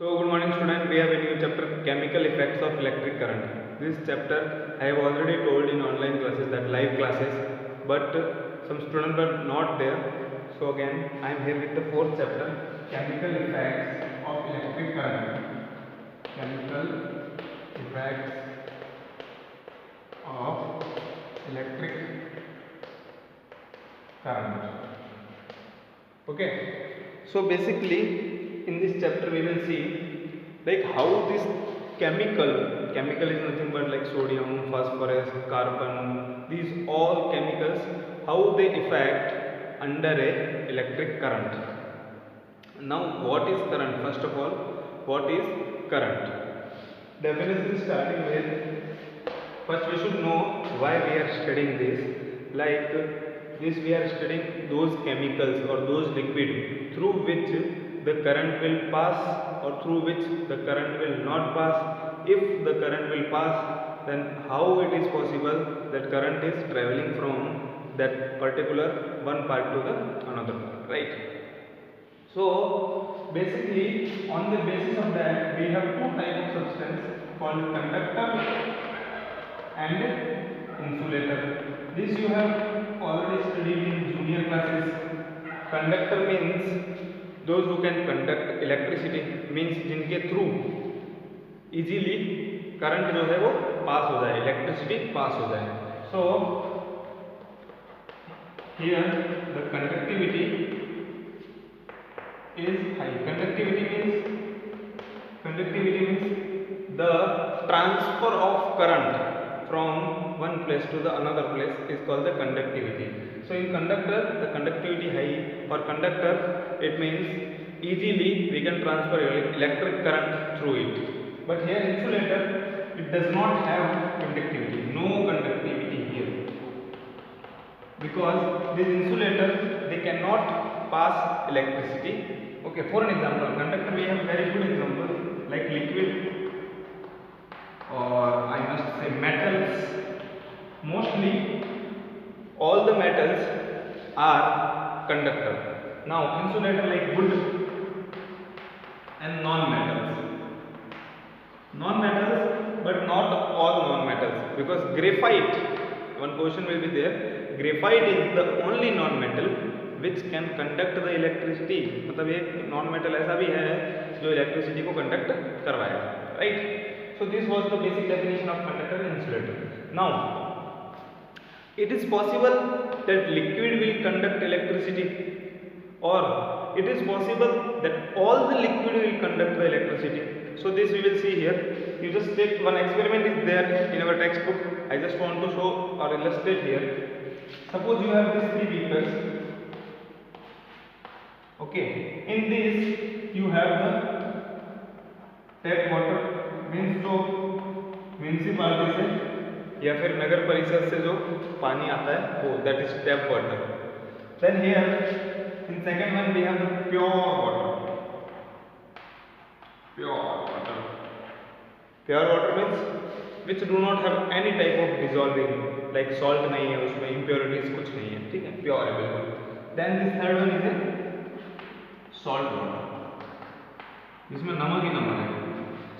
So good morning student, we have a new chapter, chemical effects of electric current. This chapter I have already told in online classes, that live classes, but some students were not there. So again I am here with the fourth chapter, chemical effects of electric current. Chemical effects of electric current. Okay, so basically in this chapter we will see like how this chemical is nothing but like sodium, phosphorus, carbon, these all chemicals, how they affect under a electric current. Now what is current? First of all, what is current? Definition starting with, first we should know why we are studying this. Like this we are studying those chemicals or those liquid through which the current will pass or through which the current will not pass. If the current will pass, then how it is possible that current is traveling from that particular one part to the another part, right? So basically on the basis of that we have two types of substance called conductor and insulator. This you have already studied in junior classes. Conductor means those who can conduct electricity, means जिनके through easily current जो है वो पास हो जाए, electricity pass हो जाए. So here the conductivity is high. Conductivity means the transfer of current from one place to the another place is called the conductivity. So in conductor the conductivity high. For conductor it means easily we can transfer electric current through it. But here insulator, it does not have conductivity, no conductivity here, because this insulator they cannot pass electricity. Okay, for an example, conductor we have very good example like liquid, or I must say metals. Mostly all the metals are conductor. Now insulator like wood and non-metals, but not all non-metals, because graphite, one question will be there, graphite is the only non-metal which can conduct the electricity. मतलब एक non-metal ऐसा भी है जो electricity को conduct करवाएगा, right? So this was the basic definition of conductor and insulator. Now it is possible that liquid will conduct electricity, or it is possible that all the liquid will conduct the electricity. So this we will see here. You just take one experiment is there in our textbook. I just want to show or illustrate here. Suppose you have these three beakers. Okay, in this you have the tap water, means जो municipality से या फिर नगर परिषद से जो पानी आता है वो, that is tap water. Then here in second one we have the pure water. Pure water means which do not have any type of dissolving, like salt नहीं है उसमें, impurities कुछ नहीं है, ठीक है, pure available. Then this third one is a salt water, जिसमें नमक ही नमक है,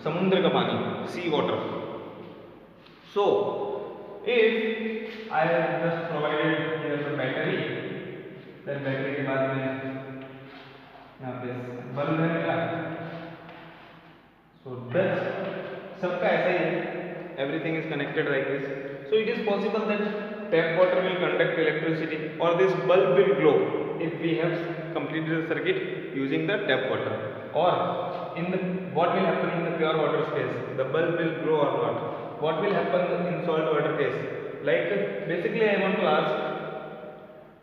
समुद्र का पानी, sea water. So if I have just provided here the battery, then battery के बाद में यहाँ पे बल्ब है मेरा, so that's सबका ऐसा ही है, everything is connected like this. So it is possible that tap water will conduct electricity, or this bulb will glow if we have completed the circuit using the tap water. Or in the, what will happen in the pure water case, the bulb will glow or not. What will happen in salt water case? Like basically I want to ask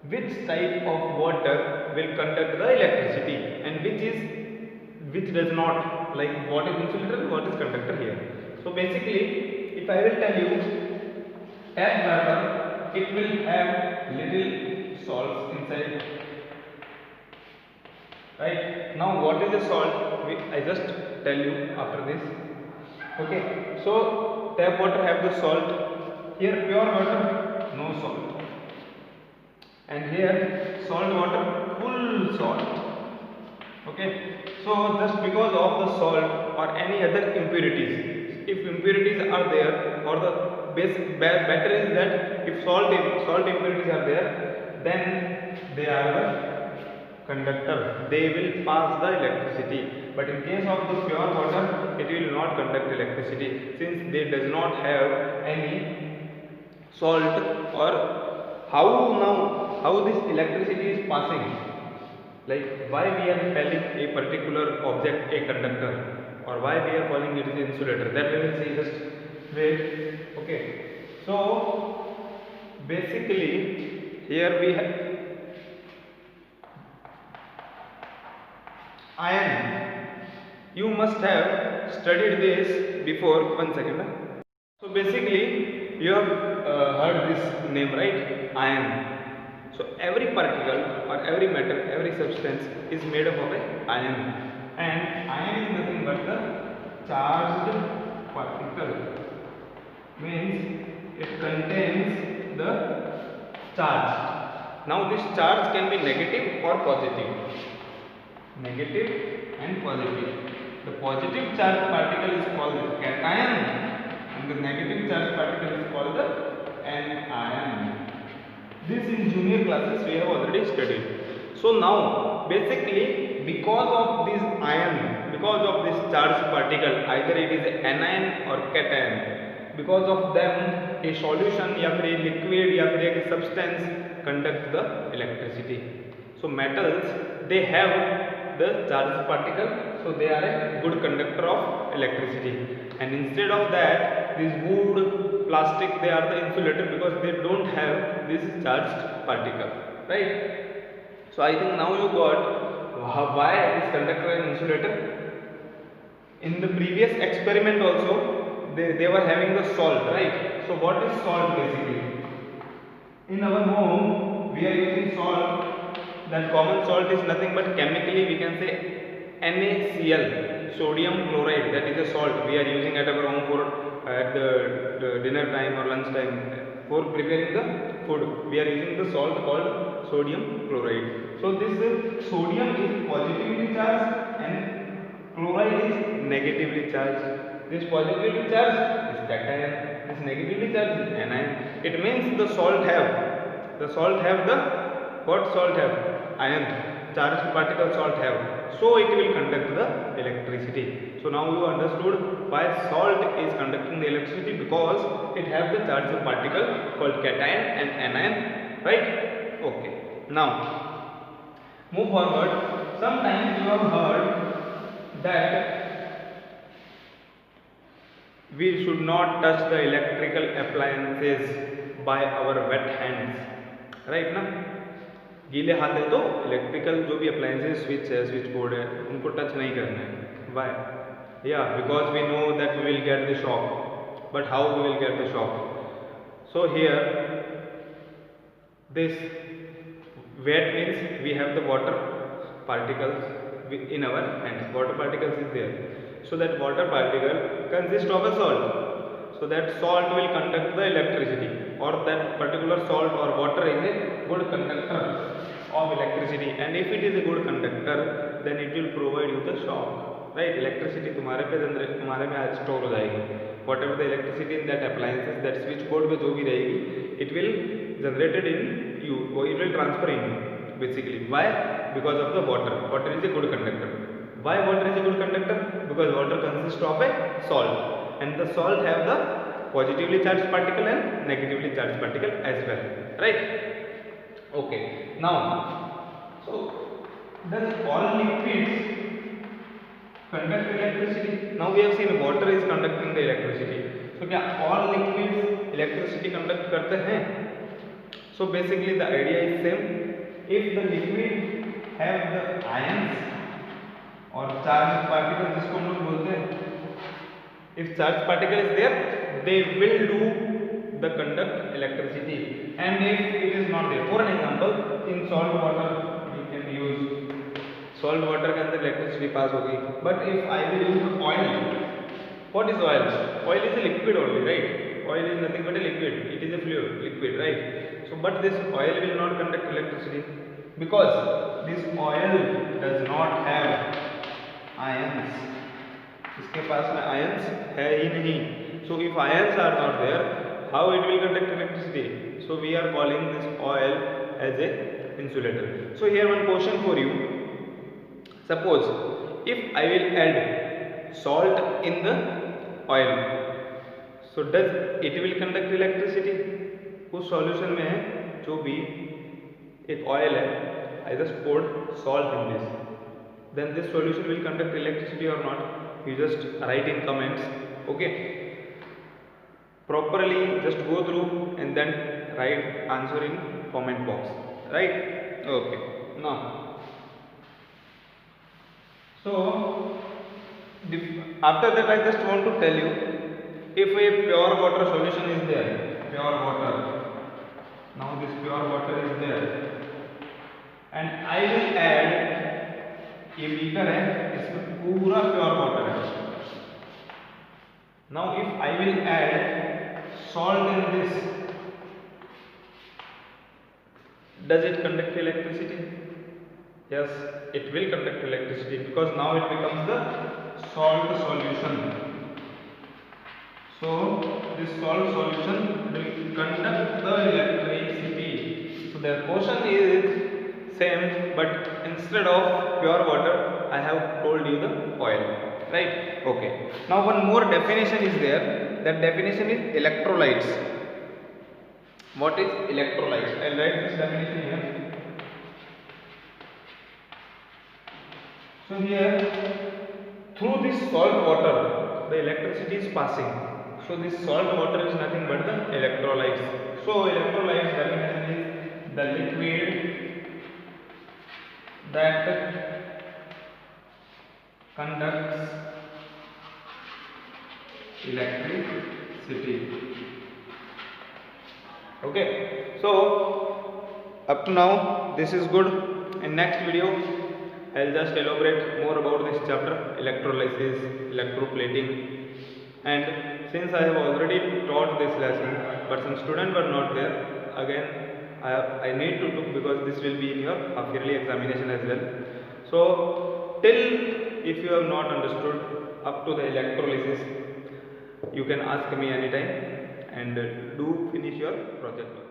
which type of water will conduct the electricity and which does not, like what is insulator and what is conductor here. So basically if I will tell you tap water, it will have little salts inside, right? Now what is the salt? I just tell you after this. Okay, so tap water have the salt, here pure water no salt, and here salt water full salt. Okay, so just because of the salt or any other impurities, if impurities are there, or the better is that if salt impurities are there, then they are the conductor, they will pass the electricity. But in case of the pure water, it will not conduct electricity, since they does not have any salt. Or how now, how this electricity is passing, like why we are calling a particular object a conductor, or why we are calling it an insulator, that we will see. Just wait. Okay, so basically here we have iron. You must have studied this before. One second. So basically you have heard this name, right? Iron. So every particle or every matter, every substance is made up of a ion, and ion is nothing but the charged particle. Means it contains the charge. Now this charge can be negative or positive. Negative and positive. The positive charged particle is called the cation, and the negative charged particle is called the anion. This in junior classes we have already studied. So now basically because of this ion, because of this charged particle, either it is anion or cation, because of them a solution या फिर a liquid या फिर एक substance conduct the electricity. So metals, they have the charged particle, so they are a good conductor of electricity. And instead of that, this wood, plastic, they are the insulator because they don't have this charged particle, right? So I think now you got why this conductor and insulator. In the previous experiment also, they were having the salt, right? So what is salt basically? In our home we are using salt. That common salt is nothing but chemically we can say NaCl, sodium chloride. That is a salt we are using at our home for at the dinner time or lunch time for preparing the food. We are using the salt called sodium chloride. So this sodium is positively charged and chloride is negatively charged. This positively charged is cation, this negatively charged is anion. It means the salt have the what salt have? Ion, charged particle salt have. So it will conduct the electricity. So now you understood why salt is conducting the electricity, because it have the charged particle called cation and anion, right? Okay. Now move forward. Sometimes you have heard that we should not touch the electrical appliances by our wet hands, right? ना गीले हाथ है तो electrical जो भी appliances, switch है, switch board है, उनको टच नहीं करना है. वाई? या because we know that we will get the shock. But how we will get the shock? So here this wet means we have the water particles in our hands. Water particles is there, so that water particle consists of a salt. So that salt will conduct the electricity, or that particular salt or water is a good conductor of electricity. And if it is a good conductor, then it will provide you the shock, right? Electricity तुम्हारे में आज store हो जाएगी. Whatever the electricity in that appliances, that switch board में जो भी रहेगी, it will generated in you, or it will transfer in you basically. Why? Because of the water. Water is a good conductor. Why water is a good conductor? Because water consists of a salt, and the salt have the positively charged particle and negatively charged particle as well, right? Okay. Now, so does all liquids conduct electricity? Now we have seen water is conducting the electricity. So क्या all liquids electricity conduct करते हैं? So basically the idea is same. If the liquid have the ions or charged particles, जिसको हम लोग बोलते हैं, if charged particle is there, they will do the conduct electricity. And if it is not there, for an example, in salt water we can use salt water के अंदर electricity pass होगी. But if I will use oil, what is oil? Oil is a liquid only, right? Oil is nothing but a liquid. It is a fluid, liquid, right? So but this oil will not conduct electricity. because this oil does not have ions. इसके पास में ions है ही नहीं. So if ions are not there, how it will conduct electricity? So we are calling this oil as a insulator. So here one question for you. Suppose if I will add salt in the oil, so does it will conduct electricity? उस solution में जो भी एक oil है, I just poured salt in this, then this solution will conduct electricity or not? You just write in comments. Okay, properly just go through and then write answer in comment box, right? Okay, now so after that I just want to tell you, if a pure water solution is there, pure water, now this pure water is there and I will add, ये beaker है, इसमें पूरा pure water है. Now if I will add salt in this, does it conduct electricity? Yes, it will conduct electricity because now it becomes the salt solution. So this salt solution will conduct the electricity. So the question is same, but instead of pure water I have told you the oil, right? Okay, now one more definition is there. That definition is electrolytes. What is electrolytes? I'll write this definition here. So here, through this salt water the electricity is passing. So this salt water is nothing but the electrolytes. So electrolytes definition is the liquid that conducts electricity. Okay, so up to now this is good. In next video I'll just elaborate more about this chapter, electrolysis, electroplating. And since I have already taught this lesson but some students were not there, again I need to do, because this will be in your half yearly examination as well. So till if you have not understood up to the electrolysis, you can ask me anytime and do finish your project work.